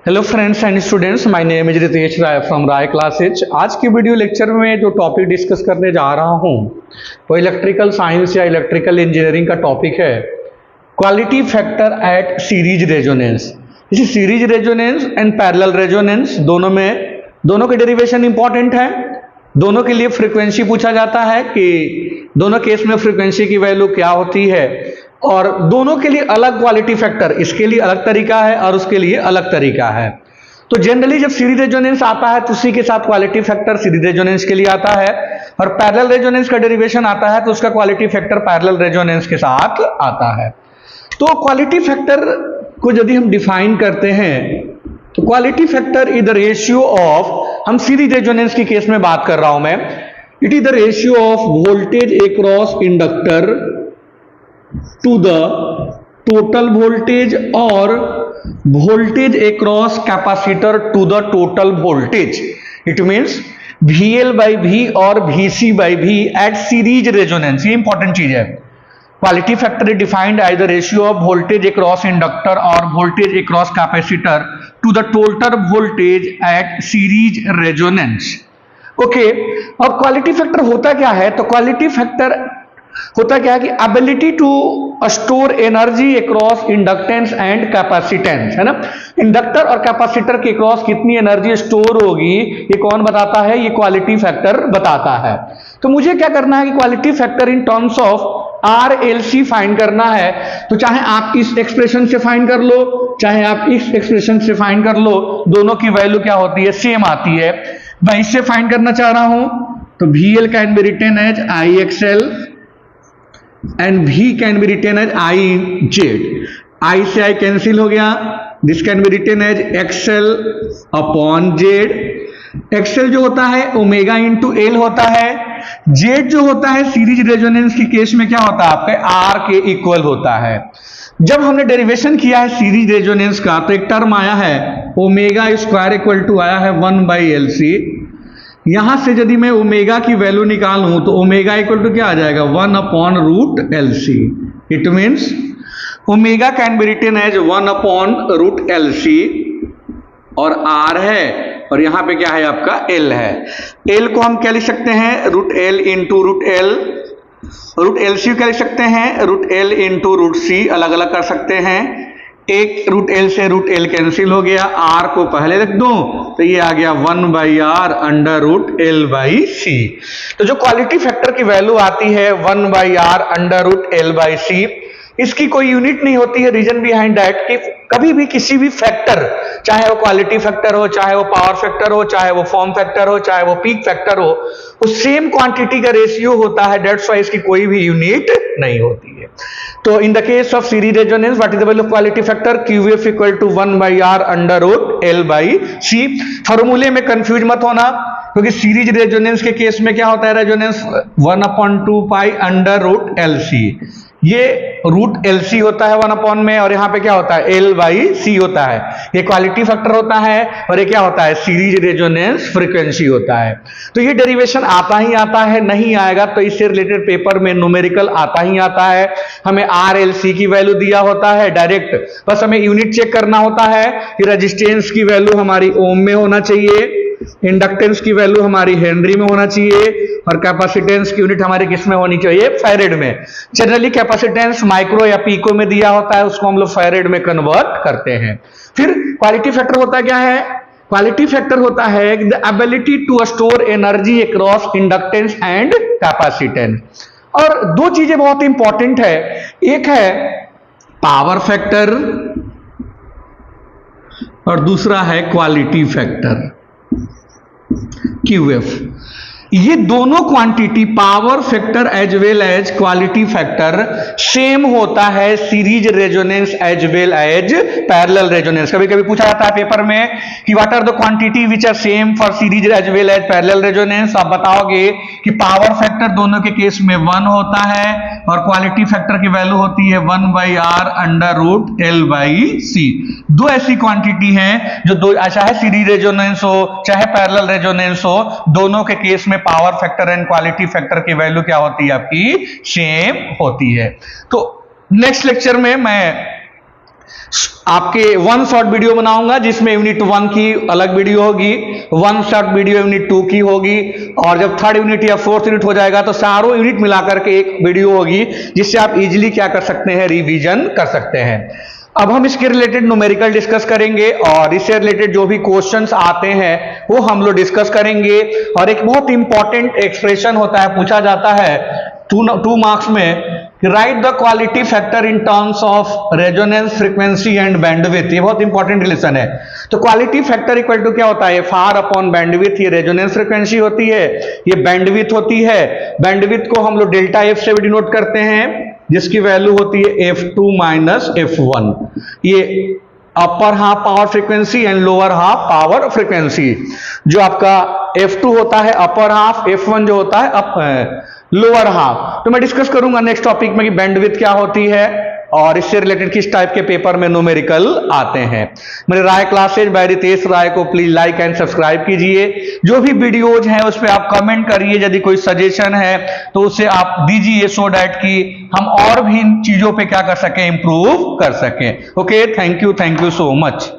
Hello friends and students, my name is Ritesh Rai from Rai classes. आज की video lecture में जो टॉपिक डिस्कस करने जा रहा हूं वो इलेक्ट्रिकल साइंस या इलेक्ट्रिकल इंजीनियरिंग का टॉपिक है quality factor at series resonance. इसी series resonance and parallel resonance दोनों के डेरिवेशन इंपॉर्टेंट है। दोनों के लिए फ्रीक्वेंसी पूछा जाता है कि दोनों केस में फ्रीक्वेंसी की वैल्यू क्या होती है, और दोनों के लिए अलग क्वालिटी फैक्टर, इसके लिए अलग तरीका है और उसके लिए अलग तरीका है। तो जनरली जब सीरीज रेजोनेंस आता है तो उसी के साथ क्वालिटी फैक्टर सीरीज रेजोनेंस के लिए आता है, और पैरेलल रेजोनेंस का डेरिवेशन आता है तो उसका क्वालिटी फैक्टर पैरेलल रेजोनेंस के साथ आता है। तो क्वालिटी फैक्टर को यदि हम डिफाइन करते हैं तो quality factor is the ratio of, हम सीरीज रेजोनेंस की केस में बात कर रहा हूं मैं, it is the ratio of voltage across inductor to the total voltage और voltage across capacitor to the total voltage. It means VL by V और VC by V at series resonance. ये important चीज है। Quality factor is defined as the ratio of voltage across inductor और voltage across capacitor to the total voltage at series resonance. Okay, अब quality factor होता क्या है? तो quality factor होता क्या है कि ability to store energy across inductance and capacitance, है ना। इंडक्टर और कैपेसिटर के अक्रॉस कितनी एनर्जी स्टोर होगी ये कौन बताता है? ये क्वालिटी फैक्टर बताता है। तो मुझे क्या करना है कि quality factor in terms of RLC find करना है। तो चाहे आप इस एक्सप्रेशन से फाइंड कर लो, चाहे आप इस एक्सप्रेशन से फाइंड कर लो, दोनों की वैल्यू क्या होती है? सेम आती है। मैं इससे फाइंड करना चाह रहा हूं तो VL can be written as IXL and V can be written as IZ। I से I कैंसिल हो गया। This can be written as XL upon Z। XL जो होता है ओमेगा इंटू L होता है। Z जो होता है सीरीज रेजोनेंस की केस में क्या होता है? आपके R के इक्वल होता है। जब हमने डेरिवेशन किया है सीरीज रेजोनेंस का तो एक टर्म आया है ओमेगा स्क्वायर इक्वल टू आया है 1/LC। यहां से यदि मैं ओमेगा की वैल्यू निकालूं तो ओमेगा इक्वल टू क्या आ जाएगा? 1/√LC। It means omega can be written as 1/√LC, और R है और यहां पे क्या है? आपका L है। L को हम क्या लिख सकते हैं? √L into √L। √LC क्या लिख सकते हैं? √L into √C। अलग अलग कर सकते हैं। एक √L से √L कैंसिल हो गया। R को पहले रख दो तो ये आ गया 1/R √L/C। तो जो क्वालिटी फैक्टर की वैल्यू आती है 1/R √L/C, इसकी कोई यूनिट नहीं होती है। रीजन बिहाइंड दैट कि कभी भी किसी भी फैक्टर, चाहे वो क्वालिटी फैक्टर हो, चाहे वो पावर फैक्टर हो, चाहे वो फॉर्म फैक्टर हो, चाहे वो पीक फैक्टर हो, वो सेम क्वांटिटी का रेशियो होता है। दैट्स व्हाई इसकी कोई भी यूनिट नहीं होती है। तो in the case of series resonance what is the value of quality factor? QF equal to 1/R √L/C। फॉर्मूले में कंफ्यूज मत होना, क्योंकि सीरीज रेजोनेंस के केस में क्या होता है? Resonance 1/2π √LC। ये √LC होता है 1 में, और यहां पे क्या होता है? L/C होता है। ये क्वालिटी फैक्टर होता है और ये क्या होता है? सीरीज रेजोनेंस फ्रीक्वेंसी होता है। तो ये डेरिवेशन आता ही आता है, नहीं आएगा तो इससे रिलेटेड पेपर में न्यूमेरिकल आता ही आता है। हमें RLC की वैल्यू दिया होता है डायरेक्ट, बस हमें यूनिट चेक करना होता है कि रेजिस्टेंस की वैल्यू हमारी ओम में होना चाहिए, इंडक्टेंस की वैल्यू हमारी हेनरी में होना चाहिए, और कैपेसिटेंस की यूनिट हमारी किस में होनी चाहिए? फैरेड में। जनरली कैपेसिटेंस माइक्रो या पीको में दिया होता है, उसको हम लोग फैरेड में कन्वर्ट करते हैं। फिर क्वालिटी फैक्टर होता क्या है? क्वालिटी फैक्टर होता है the ability to store energy across inductance and capacitance. और दो चीजें बहुत इंपॉर्टेंट है, एक है पावर फैक्टर और दूसरा है क्वालिटी फैक्टर QF। ये दोनों quantity power factor as well as quality factor same होता है series resonance as well as parallel resonance. कभी कभी पूछा जाता है पेपर में कि what are the quantity which are same for series as well as parallel resonance. आप बताओगे कि पावर फैक्टर दोनों के केस में 1 होता है और क्वालिटी फैक्टर की वैल्यू होती है 1/R √L/C। दो ऐसी क्वांटिटी हैं जो दो, चाहे सीरीज रेजोनेंस हो चाहे पैरेलल रेजोनेंस हो, दोनों के केस में power factor and quality factor की वैल्यू क्या होती है? आपकी सेम होती है। तो नेक्स्ट लेक्चर में मैं आपके वन शॉर्ट वीडियो बनाऊंगा जिसमें यूनिट 1 की अलग वीडियो होगी, वन शॉर्ट वीडियो यूनिट 2 की होगी, और जब थर्ड यूनिट या फोर्थ यूनिट हो जाएगा तो सारों यूनिट मिलाकर के एक वीडियो होगी जिससे आप इजीली क्या कर सकते हैं, रिवीजन कर सकते हैं। अब हम इसके रिलेटेड न्यूमेरिकल डिस्कस करेंगे और इससे रिलेटेड जो भी क्वेश्चंस आते हैं वो हम लोग डिस्कस करेंगे। और एक बहुत इंपॉर्टेंट एक्सप्रेशन होता है, पूछा जाता है 2 मार्क्स में, right the quality factor in terms of resonance frequency and bandwidth. ये बहुत इंपॉर्टेंट रिलेशन है। तो क्वालिटी फैक्टर इक्वल टू क्या होता है, फार अपॉन बैंडविड्थ। ये रेजोनेंस फ्रीक्वेंसी होती है, ये बैंडविड्थ होती है। बैंडविड्थ को हम लोग डेल्टा एफ से भी डिनोट करते हैं जिसकी वैल्यू होती है F2 माइनस F1। ये upper half power frequency and lower half power frequency. जो आपका F2 होता है अपर हाफ, F1 जो होता है लोअर हाफ। तो मैं डिस्कस करूंगा नेक्स्ट टॉपिक में कि बैंडविड्थ क्या होती है और इससे रिलेटेड किस टाइप के पेपर में न्यूमेरिकल आते हैं। मेरे राय क्लासेज बाय रितेश राय को प्लीज लाइक एंड सब्सक्राइब कीजिए। जो भी वीडियोज हैं उस पर आप कमेंट करिए, यदि कोई सजेशन है तो उसे आप दीजिए, सो डैट कि हम और भी इन चीजों पे क्या कर सकें, इंप्रूव कर सकें। Okay, thank you so much.